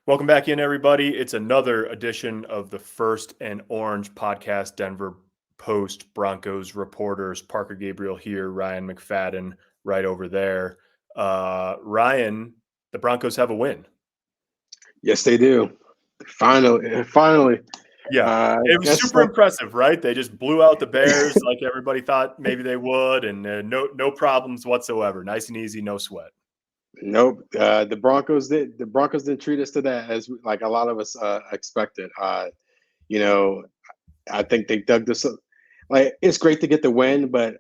Welcome back in, everybody. It's another edition of the First and Orange podcast. Denver Post Broncos reporters Parker Gabriel here, Ryan McFadden right over there. Ryan, the Broncos have a win. Yes, they do. Finally. Yeah, it was super impressive, right? They just blew out the Bears like everybody thought maybe they would, and no problems whatsoever. Nice and easy, no sweat. Nope. The Broncos didn't treat us to that as like a lot of us expected. I think they dug this up. Like, it's great to get the win, but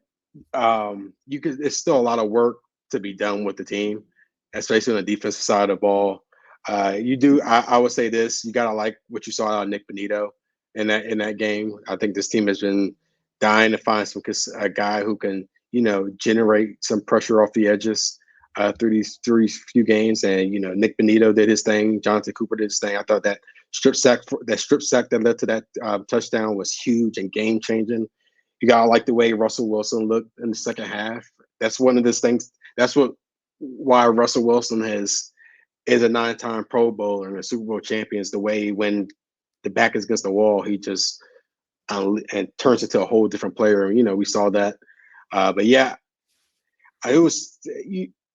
it's still a lot of work to be done with the team, especially on the defensive side of the ball. I would say this: you gotta like what you saw out of Nick Bonito in that game. I think this team has been dying to find a guy who can generate some pressure off the edges through these few games. And Nick Bonito did his thing. Jonathan Cooper did his thing. I thought that strip sack that led to that touchdown was huge and game changing. You gotta like the way Russell Wilson looked in the second half. That's one of those things. That's why Russell Wilson is a 9-time Pro Bowler and a Super Bowl champion. Is the way when the back is against the wall, he just and turns into a whole different player. We saw that. But yeah, it was.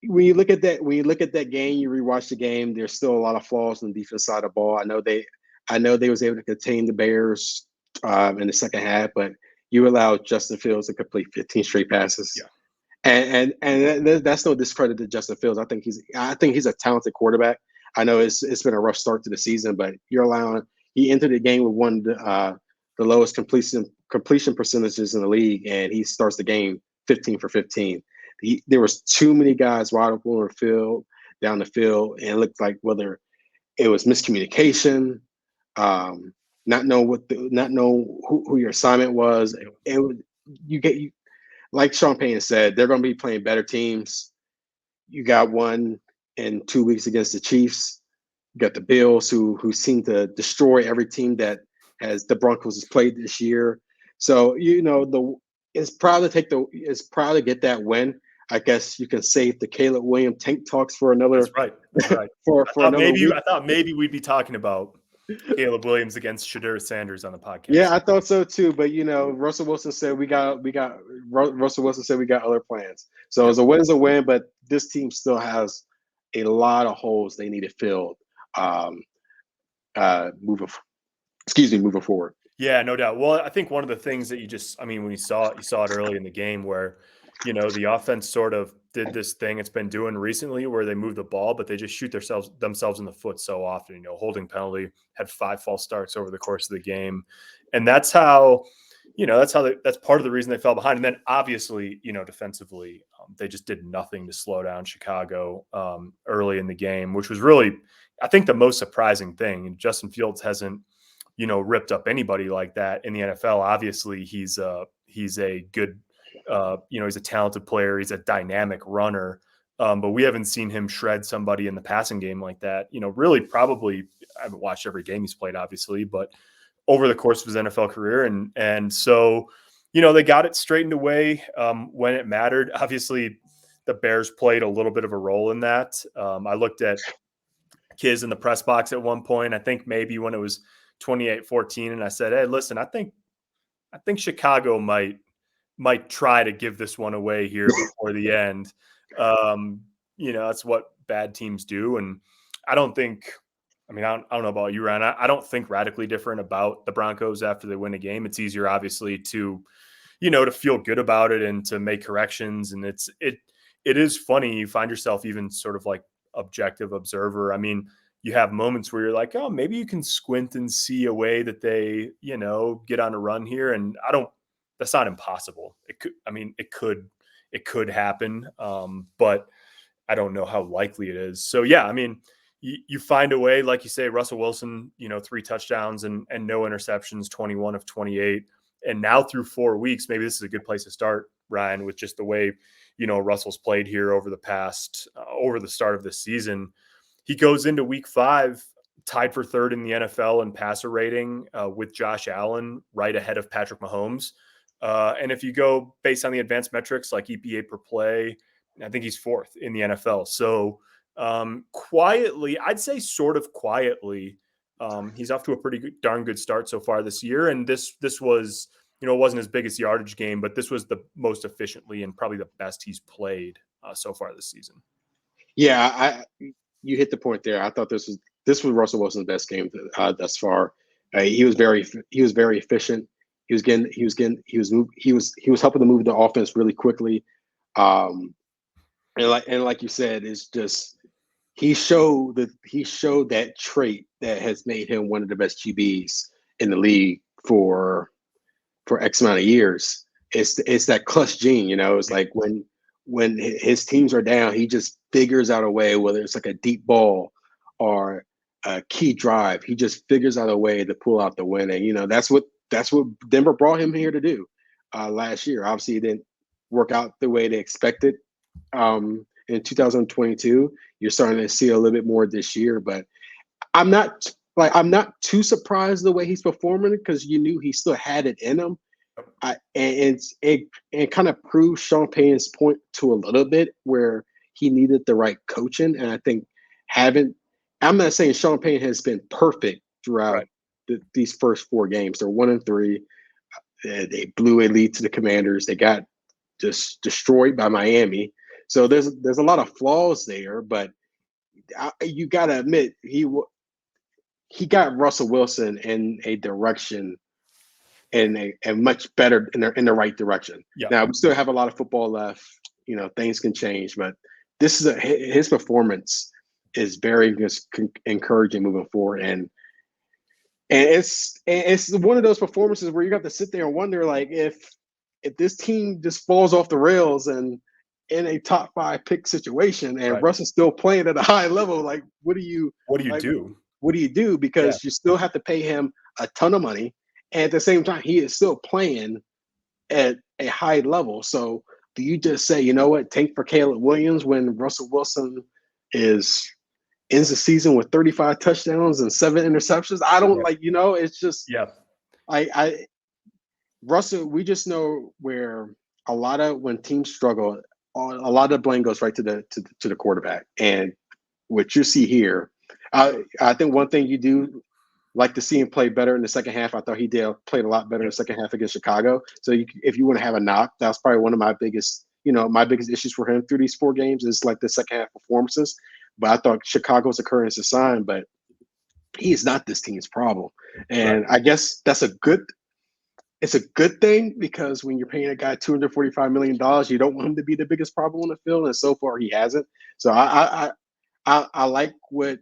When you look at that game, you rewatch the game. There's still a lot of flaws in the defense side of the ball. I know they was able to contain the Bears in the second half, but you allowed Justin Fields to complete 15 straight passes. Yeah. And that's no discredit to Justin Fields. I think he's a talented quarterback. I know it's been a rough start to the season, but he entered the game with one of the lowest completion percentages in the league, and he starts the game 15 for 15. There was too many guys wide open down the field, and it looked like whether it was miscommunication, not know who your assignment was. Like Sean Payton said, they're going to be playing better teams. You got one in 2 weeks against the Chiefs. You got the Bills, who seem to destroy every team that the Broncos has played this year. So it's proud to get that win. I guess you can save the Caleb Williams tank talks for another. That's right. I thought maybe we'd be talking about Caleb Williams against Shadur Sanders on the podcast. Yeah, I thought so too. But Russell Wilson said we got other plans. So It's a win is a win, but this team still has a lot of holes they need to fill. Moving forward. Yeah, no doubt. Well, I think one of the things that when you saw it early in the game where, the offense sort of did this thing it's been doing recently where they move the ball, but they just shoot themselves in the foot so often. Holding penalty, had 5 false starts over the course of the game. And that's how, that's part of the reason they fell behind. And then obviously, defensively, they just did nothing to slow down Chicago early in the game, which was really, I think, the most surprising thing. Justin Fields hasn't, ripped up anybody like that in the NFL. Obviously, he's a good, he's a talented player. He's a dynamic runner. But we haven't seen him shred somebody in the passing game like that. Really probably, I haven't watched every game he's played, obviously, but over the course of his NFL career. And so, they got it straightened away when it mattered. Obviously, the Bears played a little bit of a role in that. I looked at Kiz in the press box at one point, I think maybe when it was 28-14, and I said, hey, listen, I think Chicago might try to give this one away here before the end. That's what bad teams do. And I don't know about you, Ryan. I don't think radically different about the Broncos after they win a game. It's easier, obviously, to feel good about it and to make corrections. And it is funny. You find yourself even sort of like objective observer. I mean, you have moments where you're like, oh, maybe you can squint and see a way that they, get on a run here. And that's not impossible. It could happen. But I don't know how likely it is. So yeah, you find a way, like you say, Russell Wilson, 3 touchdowns and no interceptions, 21 of 28. And now through 4 weeks, maybe this is a good place to start, Ryan, with just the way, Russell's played here over the start of the season. He goes into week 5, tied for 3rd in the NFL in passer rating with Josh Allen, right ahead of Patrick Mahomes. And if you go based on the advanced metrics like EPA per play, I think he's 4th in the NFL. So Quietly, I'd say sort of quietly, he's off to a darn good start so far this year. And this was, it wasn't his biggest yardage game, but this was the most efficiently and probably the best he's played so far this season. Yeah, you hit the point there. I thought this was Russell Wilson's best game thus far. He was very efficient. He was helping to move the offense really quickly. And like you said, it's just he showed that trait that has made him one of the best QBs in the league for X amount of years. It's that clutch gene, It's like when his teams are down, he just figures out a way, whether it's like a deep ball or a key drive, he just figures out a way to pull out the win. And that's what Denver brought him here to do last year. Obviously, it didn't work out the way they expected. In 2022, you're starting to see a little bit more this year, but I'm not too surprised the way he's performing because you knew he still had it in him. And it kind of proves Sean Payton's point to a little bit where he needed the right coaching. And I think I'm not saying Sean Payton has been perfect throughout these first 4 games. They're 1-3. They blew a lead to the Commanders. They got just destroyed by Miami. So there's a lot of flaws there, but you got to admit he got Russell Wilson in a direction and much better in the right direction. Yeah. Now we still have a lot of football left. Things can change, but this is his performance is very encouraging moving forward, and it's one of those performances where you have to sit there and wonder, like, if this team just falls off the rails and in a top 5 pick situation, and Russ is still playing at a high level, like, what do you do? What do you do? Because you still have to pay him a ton of money. And at the same time, he is still playing at a high level. So do you just say, you know what, tank for Caleb Williams when Russell Wilson ends the season with 35 touchdowns and 7 interceptions? I don't it's just Russell, we just know where when teams struggle, a lot of the blame goes right to the quarterback. And what you see here, I think one thing you do like to see him play better in the second half. I thought he played a lot better in the second half against Chicago. So if you want to have a knock, that's probably one of my biggest issues for him through these 4 games is like the second half performances. But I thought Chicago's occurrence is a sign, but he is not this team's problem. And I guess it's a good thing because when you're paying a guy $245 million, you don't want him to be the biggest problem on the field. And so far he hasn't. So I like what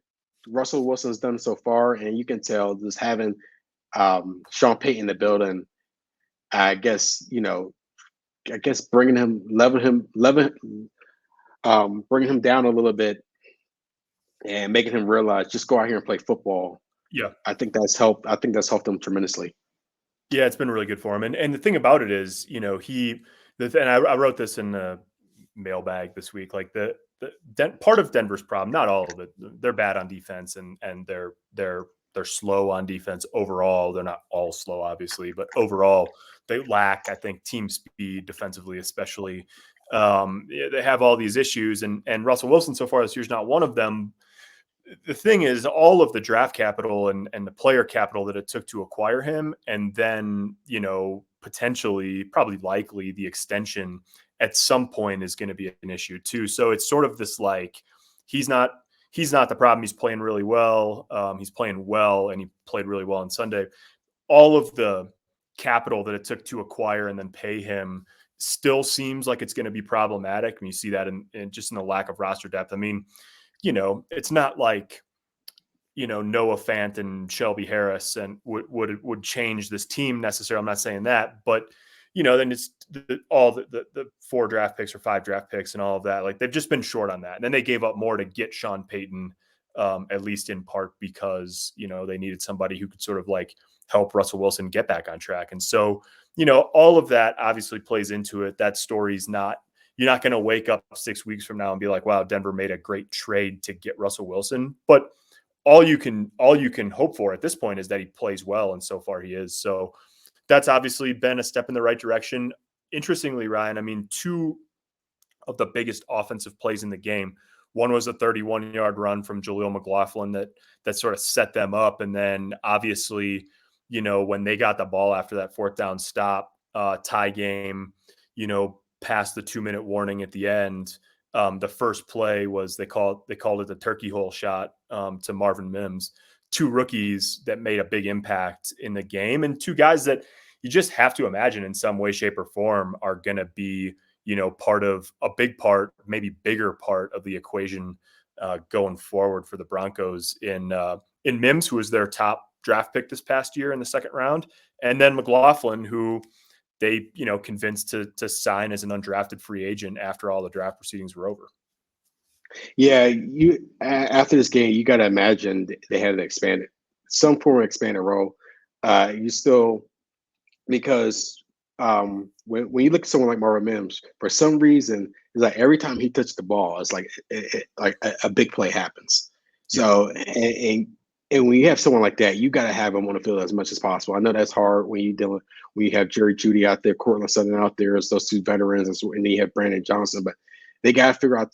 Russell Wilson's done so far, and you can tell just having Sean Payton in the building, bringing him down a little bit and making him realize just go out here and play football. Yeah, I think that's helped him tremendously. Yeah, it's been really good for him. And the thing about it is, and I wrote this in the mailbag this week, like part of Denver's problem, not all of it, they're bad on defense and they're slow on defense overall. They're not all slow, obviously, but overall they lack, I think, team speed defensively, especially. They have all these issues, and Russell Wilson so far this year is not one of them. The thing is, all of the draft capital and the player capital that it took to acquire him, and then, potentially, probably likely the extension at some point is going to be an issue too. So it's sort of this, like, he's not the problem. He's playing really well. He's playing well, and he played really well on Sunday. All of the capital that it took to acquire and then pay him still seems like it's going to be problematic. And you see that in just in the lack of roster depth. I mean, it's not like, Noah Fant and Shelby Harris and would change this team necessarily. I'm not saying that, but then it's all the 4 draft picks or 5 draft picks and all of that. Like, they've just been short on that. And then they gave up more to get Sean Payton, at least in part because, they needed somebody who could sort of like help Russell Wilson get back on track. And so, all of that obviously plays into it. That story's you're not going to wake up 6 weeks from now and be like, wow, Denver made a great trade to get Russell Wilson. But all you can hope for at this point is that he plays well. And so far he is. So that's obviously been a step in the right direction. Interestingly, Ryan, I mean, 2 of the biggest offensive plays in the game One was a 31-yard run from Jaleel McLaughlin that sort of set them up. And then obviously, when they got the ball after that fourth down stop, tie game, past the 2-minute warning at the end, the first play was they called it the turkey hole shot to Marvin Mims. Two rookies that made a big impact in the game, and two guys that you just have to imagine in some way, shape, or form are going to be, part of a big part, maybe bigger part of the equation going forward for the Broncos in Mims, who was their top draft pick this past year in the second round, and then McLaughlin, who they, convinced to sign as an undrafted free agent after all the draft proceedings were over. Yeah, after this game, you got to imagine they had some form of expanded role. You still, because when you look at someone like Marvin Mims, for some reason, it's like every time he touched the ball, it's like a big play happens. So and when you have someone like that, you got to have him on the field as much as possible. I know that's hard when you have Jerry Jeudy out there, Cortland Sutton out there as those two veterans, and then you have Brandon Johnson, but they got to figure out,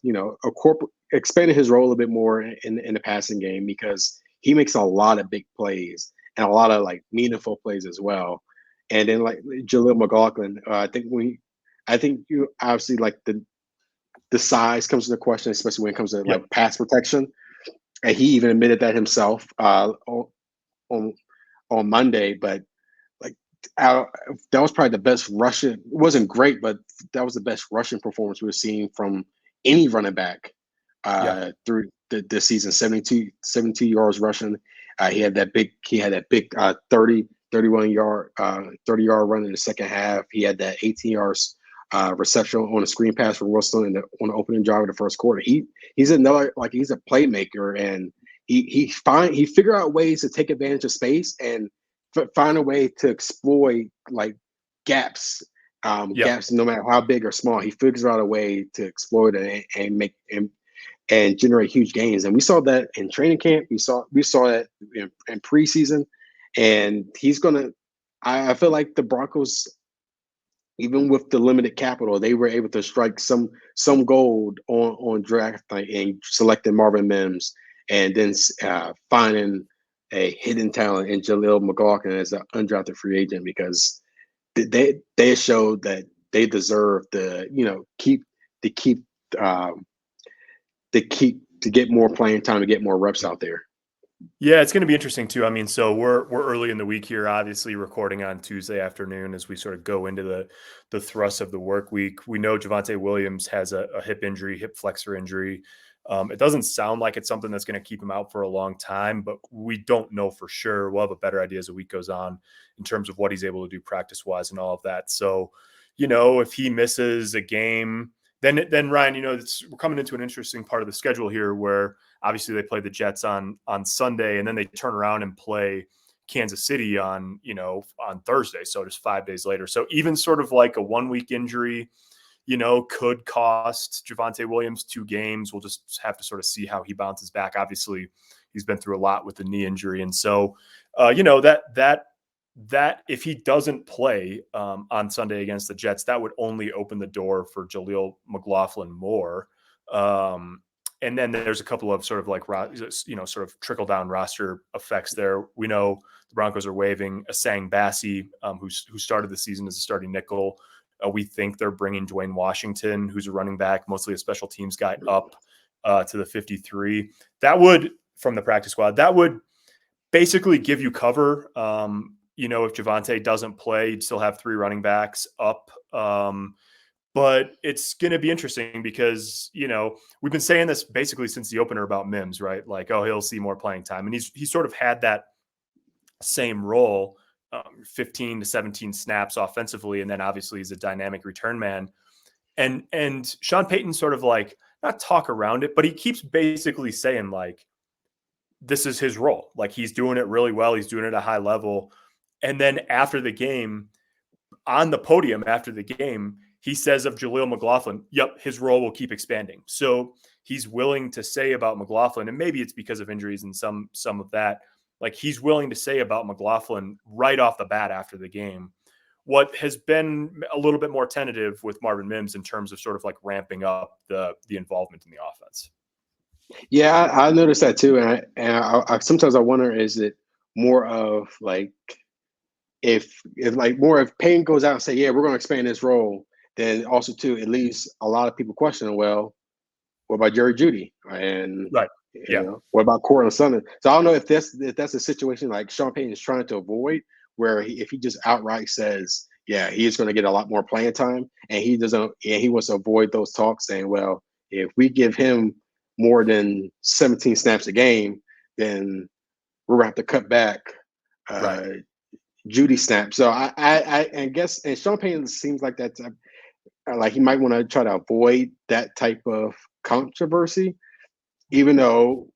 expanding his role a bit more in the passing game, because he makes a lot of big plays and a lot of like meaningful plays as well. And then like Jaleel McLaughlin, I think you obviously like the size comes into question, especially when it comes to like pass protection. And he even admitted that himself on Monday. But like that was probably the best rushing. It wasn't great, but that was the best rushing performance we've seen from any running back through the season. 72 yards rushing. He had that big 30-yard run in the second half. He had that 18 yards reception on a screen pass for Russell on the opening drive of the first quarter. He's a playmaker, and he figure out ways to take advantage of space and find a way to exploit like gaps. Gaps, no matter how big or small, he figures out a way to exploit it and generate huge gains. And we saw that in training camp. We saw that in preseason. And I feel like the Broncos, even with the limited capital, they were able to strike some gold on draft night and selecting Marvin Mims, and then finding a hidden talent in Jaleel McLaughlin as an undrafted free agent, because they showed that they deserve to get more playing time, to get more reps out there. Yeah, it's going to be interesting too. I mean, so we're early in the week here, obviously recording on Tuesday afternoon as we sort of go into the thrust of the work week. We know Javonte Williams has a hip flexor injury. It doesn't sound like it's something that's going to keep him out for a long time, but we don't know for sure. We'll have a better idea as the week goes on in terms of what he's able to do practice-wise and all of that. So, if he misses a game, then Ryan, we're coming into an interesting part of the schedule here where obviously they play the Jets on Sunday, and then they turn around and play Kansas City on Thursday. So just 5 days later. So even sort of like a 1-week injury, could cost Javonte Williams 2 games. We'll just have to sort of see how he bounces back. Obviously, he's been through a lot with the knee injury. And so, that if he doesn't play on Sunday against the Jets, that would only open the door for Jaleel McLaughlin more. And then there's a couple of sort of like, sort of trickle down roster effects there. We know the Broncos are waiving Asang Bassi, who started the season as a starting nickel. We think they're bringing Dwayne Washington, who's a running back, mostly a special teams guy, up to the 53. That would, from the practice squad, that would basically give you cover. If Javonte doesn't play, you'd still have 3 running backs up. But it's going to be interesting because, we've been saying this basically since the opener about Mims, right? Like, he'll see more playing time. And he's sort of had that same role, 15 to 17 snaps offensively. And then obviously he's a dynamic return man. And Sean Payton sort of like, not talk around it, but he keeps basically saying like, this is his role. Like, he's doing it really well. He's doing it at a high level. And then after the game, on the podium after the game, he says of Jaleel McLaughlin, yep, his role will keep expanding. So he's willing to say about McLaughlin, and maybe it's because of injuries and some of that, like he's willing to say about McLaughlin right off the bat after the game what has been a little bit more tentative with Marvin Mims in terms of sort of like ramping up the involvement in the offense. Yeah, I noticed that too, and I sometimes I wonder, is it more of like if like more if Payton goes out and say, yeah, we're going to expand this role, then also too it leaves a lot of people questioning, well, what about Jerry Judy? And Right. Yeah. what about Cortland Sutton? So I don't know if that's a situation like Sean Payton is trying to avoid, where if he just outright says, yeah, he's going to get a lot more playing time, and he wants to avoid those talks, saying, well, if we give him more than 17 snaps a game, then we're going to have to cut back Right. uh, Judy snaps. So I guess, and Sean Payton seems like that type, like he might want to try to avoid that type of controversy, even though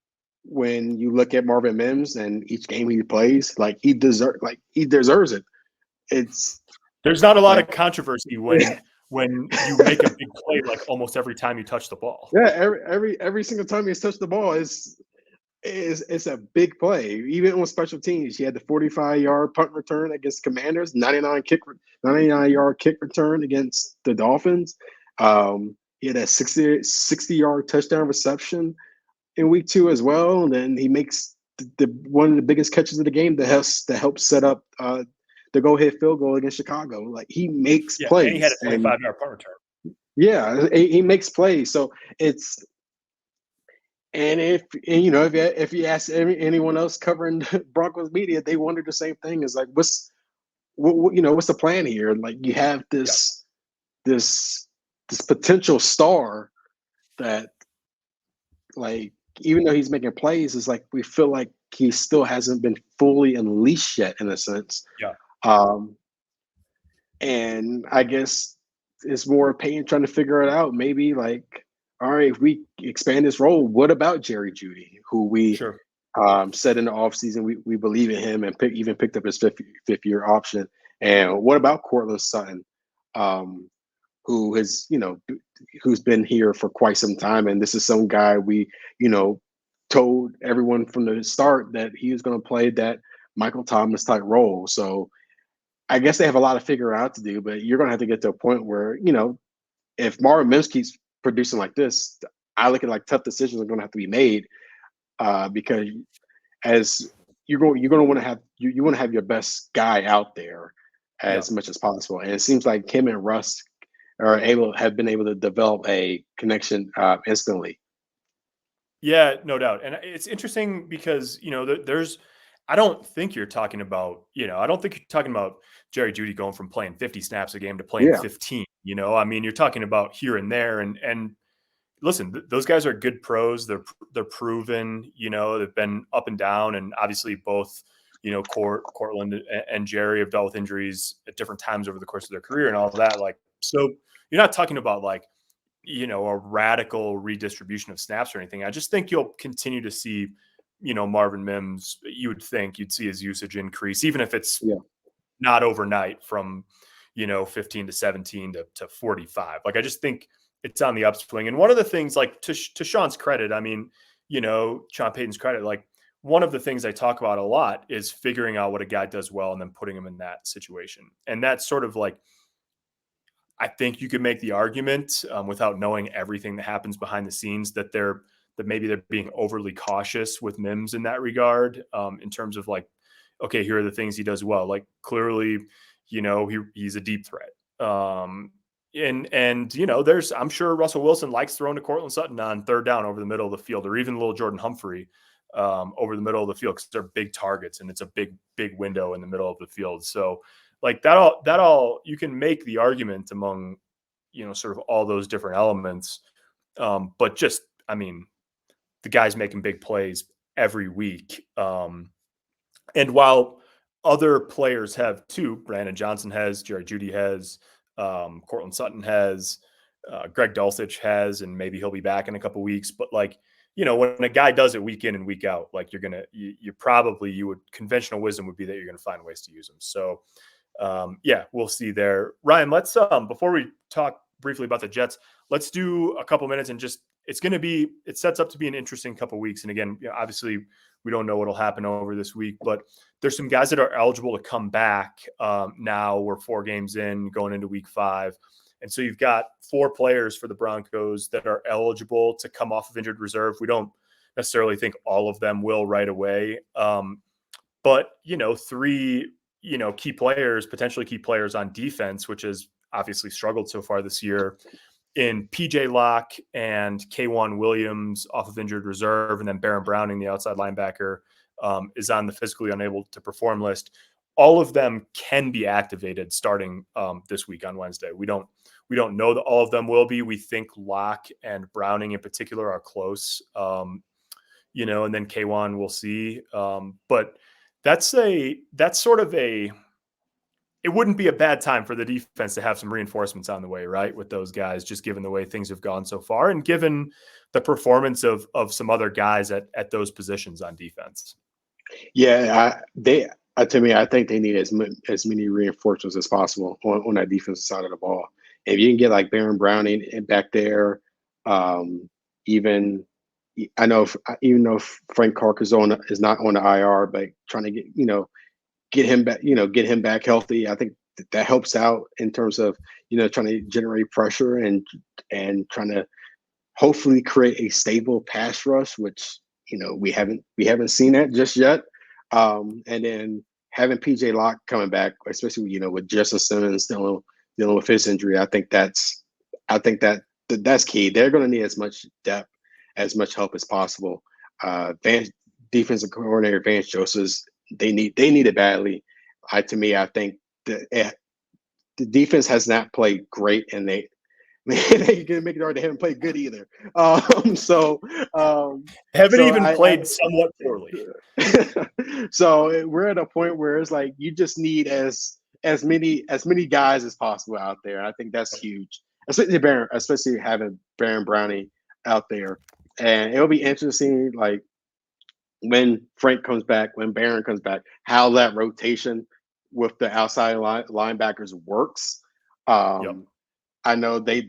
when you look at Marvin Mims and each game he plays, he deserves it. It's There's not a lot like of controversy when you make a big play like almost every time you touch the ball. yeah, every single time he's touched the ball is it's a big play. Even on special teams, he had the 45-yard punt return against Commanders, 99-yard kick return against the Dolphins. He had a 60-yard touchdown reception in week 2 as well, and then he makes the one of the biggest catches of the game that helps set up the go-ahead field goal against Chicago. Like he makes Yeah, and he had plays, a and 25-yard punt return. yeah, he makes plays. So it's and if you ask anyone else covering Broncos media, they wonder the same thing. Is like what's the plan here? Like you have Yeah. this potential star that, like, even though he's making plays, is like we feel like he still hasn't been fully unleashed yet, in a sense. Yeah. Um, and I guess it's more Payton trying to figure it out. Maybe like, all right, if we expand this role, what about Jerry Judy, who we Sure. said in the offseason we believe in him, and even picked up his fifth-year option. And what about Cortland Sutton, um, who who's been here for quite some time, and this is some guy we told everyone from the start that he was going to play that Michael Thomas type role. So I guess they have a lot of figuring out to do, but you're going to have to get to a point where if Marvin Mims keeps producing like this, I look at like tough decisions are going to have to be made, because as you're going to want to have you want to have your best guy out there Yeah. as much as possible, and it seems like him and Russ have been able to develop a connection instantly. Yeah, no doubt. And it's interesting because, there's I don't think you're talking about, I don't think you're talking about Jerry Judy going from playing 50 snaps a game to playing Yeah, 15, I mean, you're talking about here and there and listen, those guys are good pros. They're proven, they've been up and down, and obviously both, Cortland and Jerry have dealt with injuries at different times over the course of their career and all of that. Like, so you're not talking about like, a radical redistribution of snaps or anything. I just think you'll continue to see, Marvin Mims. You would think you'd see his usage increase, even if it's yeah, not overnight from, 15 to 17 to 45. Like, I just think it's on the upswing. And one of the things, like to Sean's credit, I mean, Sean Payton's credit, like one of the things I talk about a lot is figuring out what a guy does well and then putting him in that situation. And that's sort of like, I think you could make the argument without knowing everything that happens behind the scenes that maybe they're being overly cautious with Mims in that regard, in terms of like, okay, here are the things he does well. Like clearly, he's a deep threat. And there's, I'm sure Russell Wilson likes throwing to Cortland Sutton on third down over the middle of the field, or even little Jordan Humphrey over the middle of the field, because they're big targets and it's a big window in the middle of the field. So like that all you can make the argument among, sort of all those different elements. But just, I mean, the guy's making big plays every week. And while other players have too, Brandon Johnson has, Jerry Judy has, Cortland Sutton has, Greg Dulcich has, and maybe he'll be back in a couple weeks. But like, when a guy does it week in and week out, like conventional wisdom would be that you're going to find ways to use them. So yeah, we'll see there. Ryan, let's before we talk briefly about the Jets, let's do a couple minutes and just it sets up to be an interesting couple weeks. And again, obviously we don't know what'll happen over this week, but there's some guys that are eligible to come back. Now we're 4 games in going into week 5. And so you've got 4 players for the Broncos that are eligible to come off of injured reserve. We don't necessarily think all of them will right away. But, three, key players, potentially key players on defense, which has obviously struggled so far this year, in PJ Locke and K1 Williams off of injured reserve, and then Baron Browning, the outside linebacker, is on the physically unable to perform list. All of them can be activated starting this week on Wednesday. We don't know that all of them will be. We think Locke and Browning in particular are close, and then K1 we'll see. But that's sort of it wouldn't be a bad time for the defense to have some reinforcements on the way, right? With those guys, just given the way things have gone so far and given the performance of some other guys at those positions on defense. Yeah, to me, I think they need as many reinforcements as possible on that defensive side of the ball. If you can get like Baron Browning back there, even though Frank Clark is not on the IR, but trying to get him back healthy. I think that helps out in terms of trying to generate pressure and trying to hopefully create a stable pass rush, which we haven't seen that just yet. And then having PJ Locke coming back, especially with Justin Simmons dealing with his injury, I think that's key. They're going to need as much depth, as much help as possible. Defensive coordinator Vance Joseph's, they need it badly. To me, I think the defense has not played great, and they can make it hard. They haven't played good either. Haven't played somewhat poorly. So we're at a point where it's like you just need as many guys as possible out there. I think that's huge, especially having Baron Browning out there. And it'll be interesting, like when Frank comes back, when Baron comes back, how that rotation with the outside linebackers works. Yep. I know they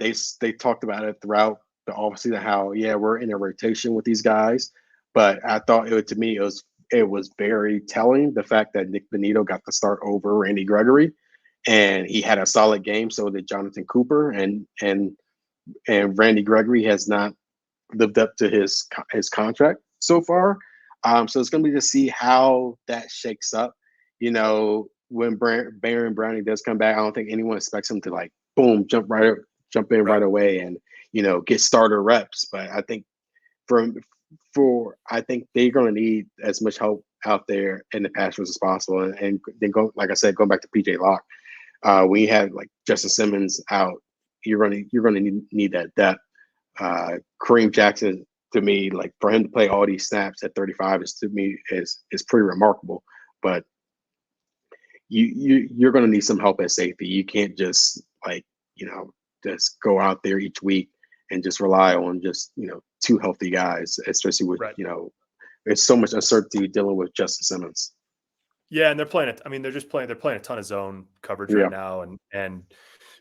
talked about it throughout the offseason, how we're in a rotation with these guys, but I thought it was very telling the fact that Nick Benito got to start over Randy Gregory, and he had a solid game. So did Jonathan Cooper, and Randy Gregory has not lived up to his contract so far. So it's going to be to see how that shakes up. When Baron Browning does come back, I don't think anyone expects him to like boom jump in right away and get starter reps. But I think I think they're going to need as much help out there in the pass rush as possible. And then going back to PJ Locke, when you have like Justin Simmons out, you're going to need that depth. Kareem Jackson, to me, like for him to play all these snaps at 35 is pretty remarkable. But you're going to need some help at safety. You can't just just go out there each week and just rely on just two healthy guys, especially with there's so much uncertainty dealing with Justin Simmons. Yeah, and they're playing it. I mean, they're playing a ton of zone coverage right now, and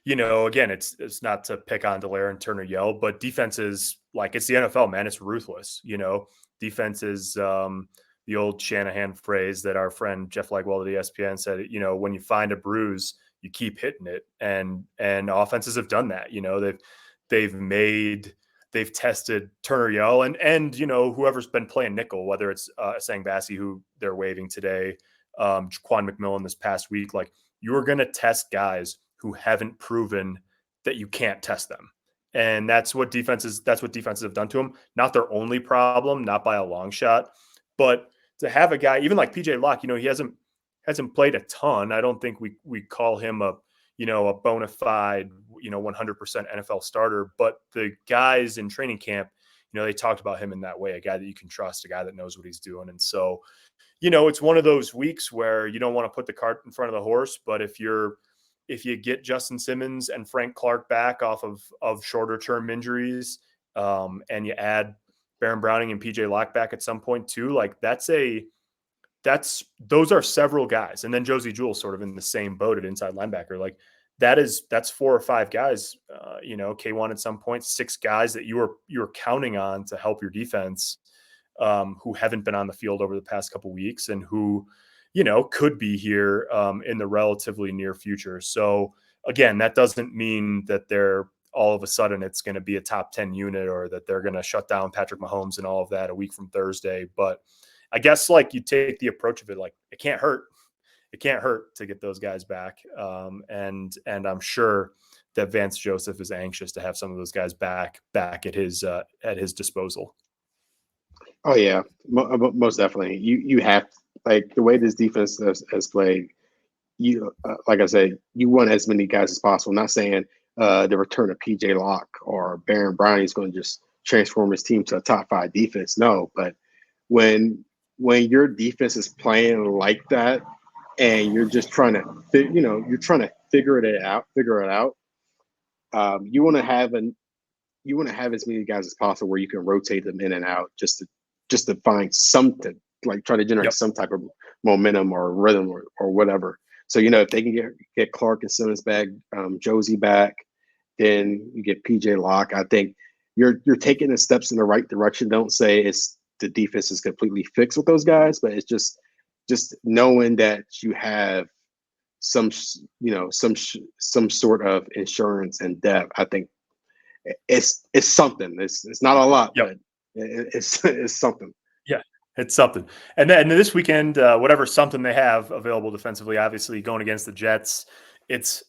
again, it's not to pick on Delaire and Turner Yell, but defense is like it's the NFL, man. It's ruthless. Defense is the old Shanahan phrase that our friend Jeff Legwell at ESPN said. When you find a bruise, you keep hitting it, and offenses have done that. They've tested Turner Yell and whoever's been playing nickel, whether it's Sang Bassi, who they're waiving today, Quan McMillan this past week. Like, you are going to test guys who haven't proven that you can't test them. And that's what defenses have done to them. Not their only problem, not by a long shot, but to have a guy, even like PJ Locke, he hasn't played a ton. I don't think we call him a bona fide, 100% NFL starter, but the guys in training camp, they talked about him in that way, a guy that you can trust, a guy that knows what he's doing. And so, it's one of those weeks where you don't want to put the cart in front of the horse, but if you get Justin Simmons and Frank Clark back off of shorter term injuries, and you add Baron Browning and PJ Locke back at some point too, like those are several guys. And then Josie Jewell's sort of in the same boat at inside linebacker. Like that's 4 or 5 guys, K1 at some point, 6 guys that you're counting on to help your defense, who haven't been on the field over the past couple of weeks and who, could be here in the relatively near future. So again, that doesn't mean that they're all of a sudden it's going to be a top 10 unit or that they're going to shut down Patrick Mahomes and all of that a week from Thursday. But I guess like you take the approach of it, like it can't hurt. It can't hurt to get those guys back. And I'm sure that Vance Joseph is anxious to have some of those guys back at his disposal. Oh yeah, most definitely. You have, like, the way this defense has played. You like I said, you want as many guys as possible. Not saying the return of PJ Locke or Baron Browning is going to just transform his team to a top 5 defense. No, but when your defense is playing like that, and you're just trying to figure it out. You want to have as many guys as possible where you can rotate them in and out just to find something, like try to generate some type of momentum or rhythm or whatever. So, if they can get Clark and Simmons back, Josie back, then you get PJ Locke. I think you're taking the steps in the right direction. Don't say it's the defense is completely fixed with those guys, but it's just knowing that you have some sort of insurance and depth. I think it's something. It's not a lot, but it's something. Yeah, it's something. And then this weekend, whatever something they have available defensively, obviously going against the Jets, it's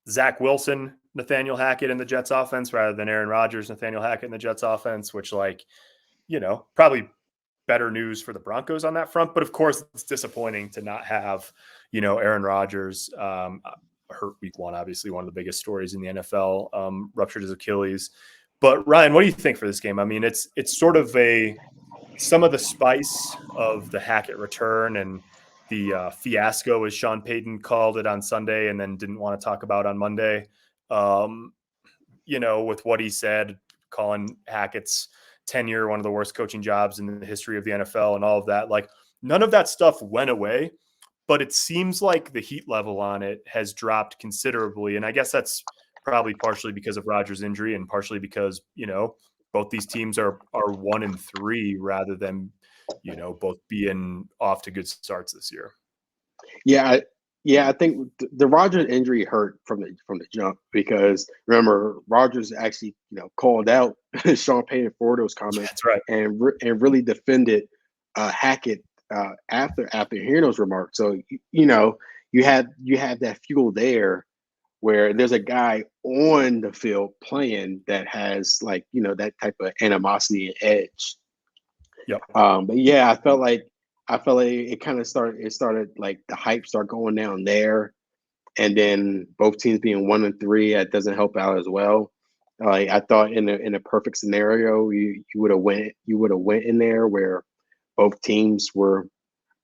Zach Wilson, Nathaniel Hackett in the Jets offense rather than Aaron Rodgers, Nathaniel Hackett in the Jets offense, which, like, probably better news for the Broncos on that front. But of course, it's disappointing to not have, Aaron Rodgers hurt week 1, obviously one of the biggest stories in the NFL, ruptured his Achilles. But Ryan, what do you think for this game? I mean, it's sort of some of the spice of the Hackett return and the fiasco, as Sean Payton called it on Sunday and then didn't want to talk about on Monday, with what he said, calling Hackett's tenure one of the worst coaching jobs in the history of the NFL and all of that. Like, none of that stuff went away, but it seems like the heat level on it has dropped considerably. And I guess that's probably partially because of Rodgers' injury and partially because, both these teams are 1-3 rather than, both being off to good starts this year. Yeah. I think the Rodgers injury hurt from the jump, because remember, Rodgers actually, called out Sean Payton for those comments. That's right. And really defended Hackett after hearing those remarks. So, you have that fuel there where there's a guy on the field playing that has, like, that type of animosity and edge. Yep. But yeah, I felt like it kind of started like the hype started going down there, and then both teams being 1-3, that doesn't help out as well. I thought in a perfect scenario, you would have went in there where both teams were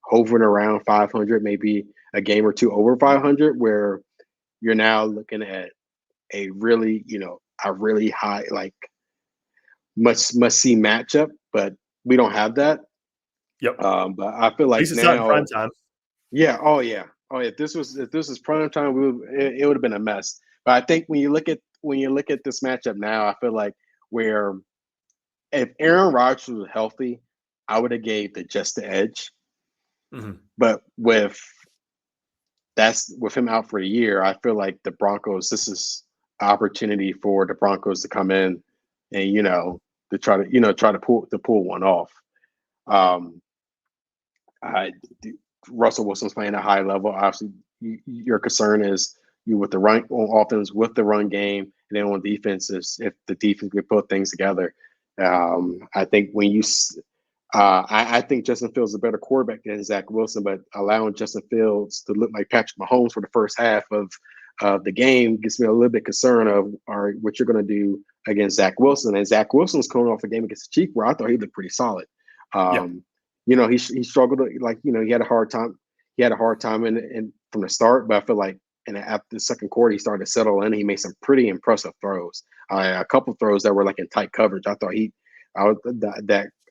hovering around 500, maybe a game or two over 500, where you're now looking at a really high, like, must see matchup, but we don't have that. Yep. But I feel like at least it's now, not in prime time. Yeah. Oh yeah. If this was prime time, it would have been a mess. But I think when you look at this matchup now, I feel like where if Aaron Rodgers was healthy, I would have gave the Jets the edge. Mm-hmm. But with him out for a year, I feel like the Broncos, this is an opportunity for the Broncos to come in and to try to pull one off. Russell Wilson's playing at a high level. Obviously, your concern is you with the run on offense with the run game, and then on defense is if the defense can put things together. I think I think Justin Fields is a better quarterback than Zach Wilson, but allowing Justin Fields to look like Patrick Mahomes for the first half of the game gets me a little bit concerned of, all right, what you're going to do against Zach Wilson. And Zach Wilson's coming off a game against the Chiefs where I thought he looked pretty solid. He struggled, he had a hard time. He had a hard time in from the start, but I feel like after the second quarter, he started to settle in. He made some pretty impressive throws. A couple throws that were like in tight coverage. I thought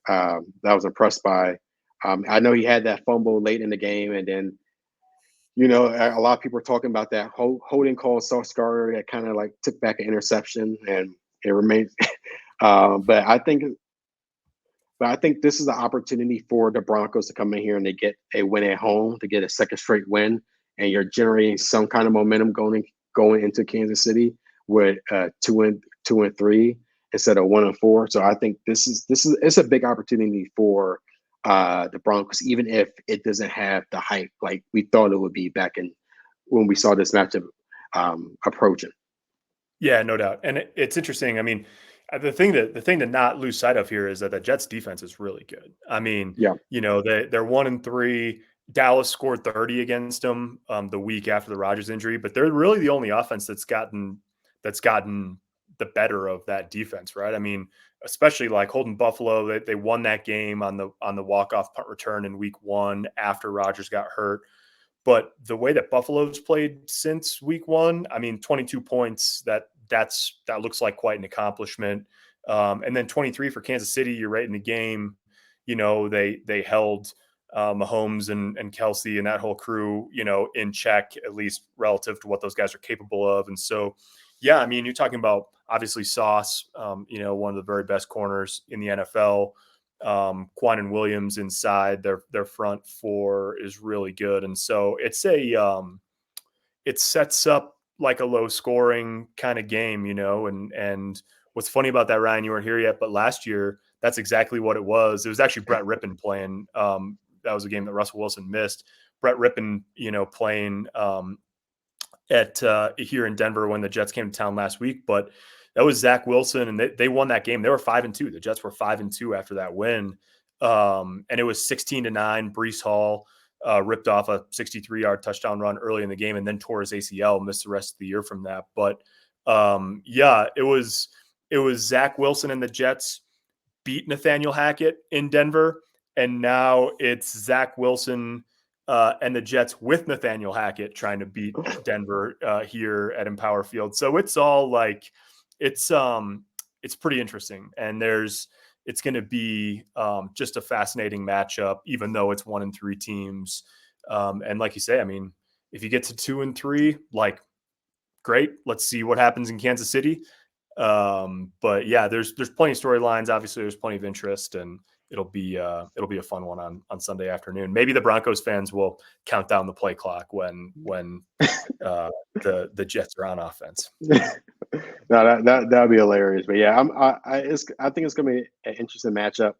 I was impressed by. I know he had that fumble late in the game, and then a lot of people are talking about that holding call Sauce Gardner that kind of like took back an interception, and it remains. But I think this is an opportunity for the Broncos to come in here and they get a win at home, to get a second straight win, and you're generating some kind of momentum going into Kansas City with two 2-3 instead of 1-4. So I think this is it's a big opportunity for the Broncos, even if it doesn't have the hype like we thought it would be back in when we saw this matchup approaching. Yeah, no doubt. And it's interesting. I mean, the thing to not lose sight of here is that the Jets defense is really good. I mean, Yeah. they're 1-3. Dallas scored 30 against them the week after the Rodgers injury, but they're really the only offense that's gotten the better of that defense, right? I mean, especially like holding Buffalo, they won that game on the walk-off punt return in week 1 after Rodgers got hurt. But the way that Buffalo's played since week 1, I mean, 22 points, that looks like quite an accomplishment. And then 23 for Kansas City, you're right in the game. They held Mahomes and Kelsey and that whole crew, in check, at least relative to what those guys are capable of. And so, yeah, I mean, you're talking about obviously Sauce, one of the very best corners in the NFL. Quanton Williams inside their front four is really good. And so it sets up like a low scoring kind of game, and what's funny about that, Ryan, you weren't here yet, but last year, that's exactly what it was. It was actually Brett Rippon playing. That was a game that Russell Wilson missed. Brett Rippon, playing at here in Denver when the Jets came to town last week, but that was Zach Wilson, and they won that game. They were 5-2. The Jets were 5-2 after that win, and it was 16-9. Breece Hall ripped off a 63-yard touchdown run early in the game, and then tore his ACL, missed the rest of the year from that. But it was Zach Wilson and the Jets beat Nathaniel Hackett in Denver, and now it's Zach Wilson and the Jets with Nathaniel Hackett trying to beat Denver here at Empower Field. So it's all like it's pretty interesting, and it's going to be just a fascinating matchup, even though it's 1-3 teams. And like you say, I mean, if you get to 2-3, like, great. Let's see what happens in Kansas City. But yeah, there's plenty of storylines. Obviously, there's plenty of interest, and it'll be a fun one on Sunday afternoon. Maybe the Broncos fans will count down the play clock when the Jets are on offense. No, that'd be hilarious. But yeah, I think it's gonna be an interesting matchup.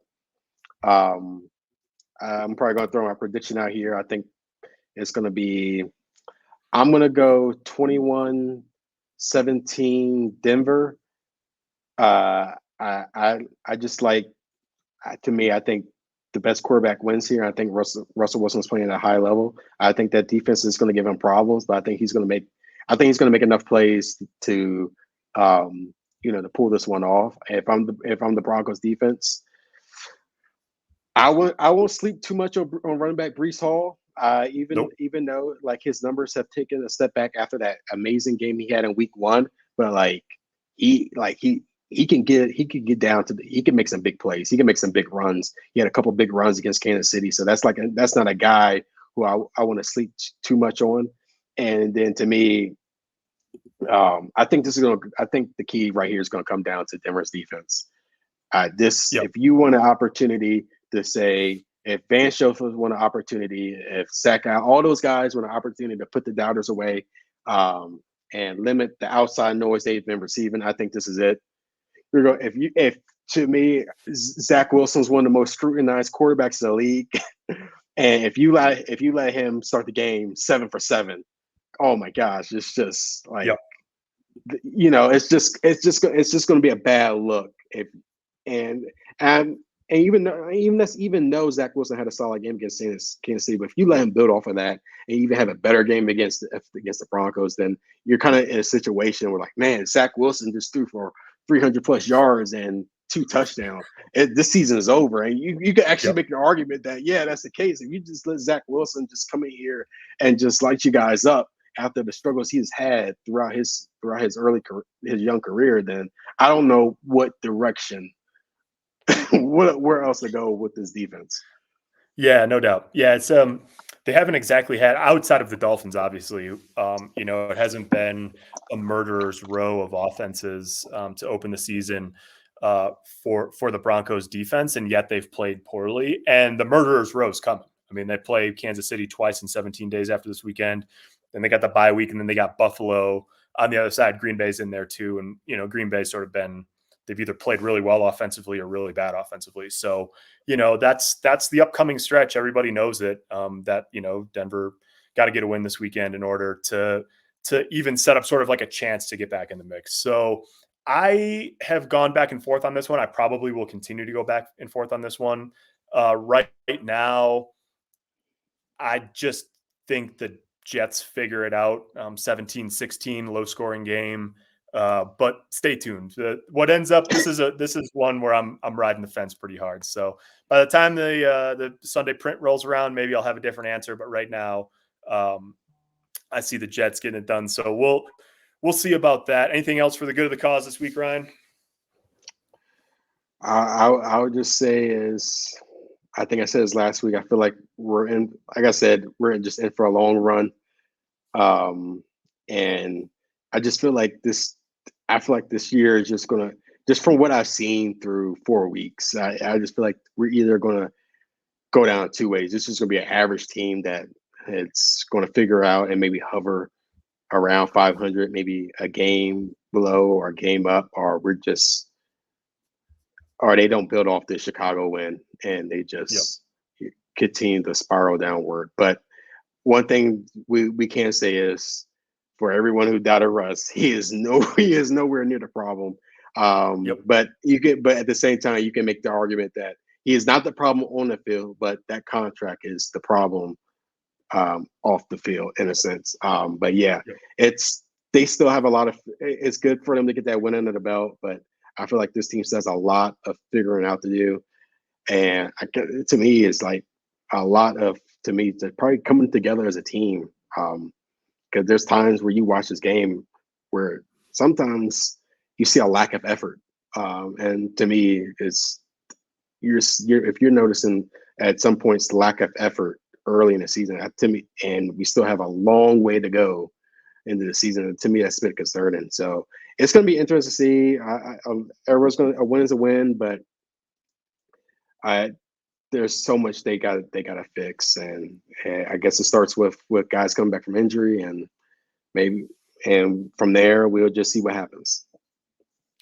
I'm probably gonna throw my prediction out here. I think it's gonna be. I'm gonna go 21-17 Denver. I just like, to me, I think the best quarterback wins here. I think Russell Wilson's playing at a high level. I think that defense is going to give him problems, but I think he's going to make enough plays to pull this one off. If I'm the Broncos defense, I won't sleep too much on running back Breece Hall. Even though like his numbers have taken a step back after that amazing game he had in week 1, but like he can get down to he can make some big plays. He can make some big runs. He had a couple big runs against Kansas City, so that's not a guy who I want to sleep too much on. And then to me, I think the key right here is going to come down to Denver's defense. If you want an opportunity to say, if Van Schofield want an opportunity, if Sakai, all those guys want an opportunity to put the doubters away and limit the outside noise they've been receiving, I think this is it. If to me, Zach Wilson's one of the most scrutinized quarterbacks in the league, and if you let him start the game 7 for 7, oh my gosh, it's just like, it's just going to be a bad look. Even though Zach Wilson had a solid game against Kansas City, but if you let him build off of that and even have a better game against the Broncos, then you're kind of in a situation where, like, man, Zach Wilson just threw for 300 plus yards and 2 touchdowns. This season is over, and you could actually make an argument that that's the case. If you just let Zach Wilson just come in here and just light you guys up after the struggles he's had throughout his young career, then I don't know what direction. Where else to go with this defense? Yeah, no doubt. Yeah, it's they haven't exactly had, outside of the Dolphins, obviously. It hasn't been a murderer's row of offenses to open the season for the Broncos defense, and yet they've played poorly. And the murderer's row is coming. I mean, they play Kansas City twice in 17 days after this weekend. Then they got the bye week, and then they got Buffalo on the other side, Green Bay's in there too. And, you know, Green Bay's sort of they've either played really well offensively or really bad offensively. So, you know, that's the upcoming stretch. Everybody knows it, that, you know, Denver got to get a win this weekend in order to even set up sort of like a chance to get back in the mix. So I have gone back and forth on this one. I probably will continue to go back and forth on this one. Right now, I just think the Jets figure it out. 17-16, low scoring game. But stay tuned. What ends up, this is one where I'm riding the fence pretty hard. So by the time the Sunday print rolls around, maybe I'll have a different answer. But right now, I see the Jets getting it done. So we'll see about that. Anything else for the good of the cause this week, Ryan? I would just say is, I think I said this last week. I feel like we're in, like I said, we're just in for a long run. And I just feel like this year is just going to, just from what I've seen through 4 weeks, I just feel like we're either going to go down two ways. This is going to be an average team that it's going to figure out and maybe hover around 500, maybe a game below or a game up, or they don't build off the Chicago win and they just continue to spiral downward. But one thing we can say is, for everyone who doubted Russ, he is nowhere near the problem. But at the same time, you can make the argument that he is not the problem on the field, but that contract is the problem off the field in a sense. But they still have a lot of. It's good for them to get that win under the belt, but I feel like this team still has a lot of figuring out to do, and to me, it's like a lot of to probably coming together as a team. Because there's times where you watch this game where sometimes you see a lack of effort, and to me, it's if you're noticing at some points the lack of effort early in the season, to me, and we still have a long way to go into the season. To me, that's a bit concerning. So it's going to be interesting to see. Everyone's a win is a win, but there's so much they got to fix, and I guess it starts with guys coming back from injury, and from there we'll just see what happens.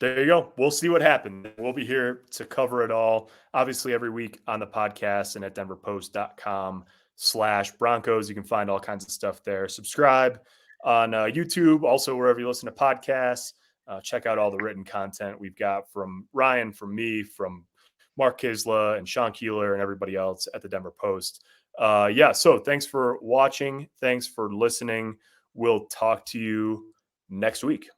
There you go. We'll see what happens. We'll be here to cover it all, obviously every week on the podcast and at denverpost.com/Broncos. You can find all kinds of stuff there. Subscribe on YouTube, also wherever you listen to podcasts. Check out all the written content we've got from Ryan, from me, from Mark Kisla and Sean Keeler and everybody else at the Denver Post. So thanks for watching. Thanks for listening. We'll talk to you next week.